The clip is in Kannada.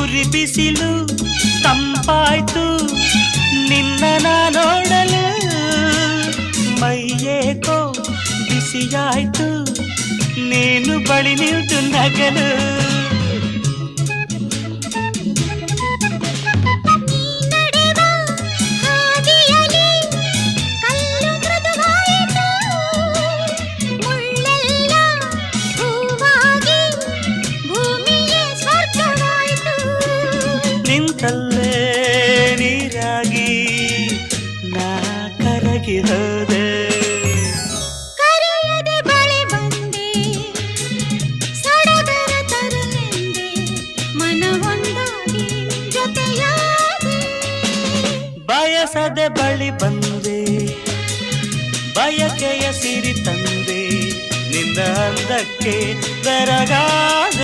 ಉರಿ ಬಿಸಿಲು ತಂಪಾಯ್ತು ನಿನ್ನ ನೋಡಲು ಮೈಯೇಕೋ ಬಿಸಿಯಾಯ್ತು ನೀನು ಬಳಿ ನಿಂತು ನಗಲು ನಿಂತಲ್ಲೇ ನೀರಾಗಿ ನಾ ಕರಗಿ ಹೋದೆ ಕರೆಯದೆ ಬಳಿ ಬಂದೆ ಸಡಗರ ತರಲೆಂದೆ ಮನವೊಂದಾಗಿ ಜೊತೆಯಾದೆ ಬಯಸದೆ ಬಳಿ ಬಂದೆ ಬಯಕೆಯ ಸಿರಿ ತಂದೆ ನಿನ್ನ ಅಂದಕ್ಕೆ ಬೆರಗಾದೆ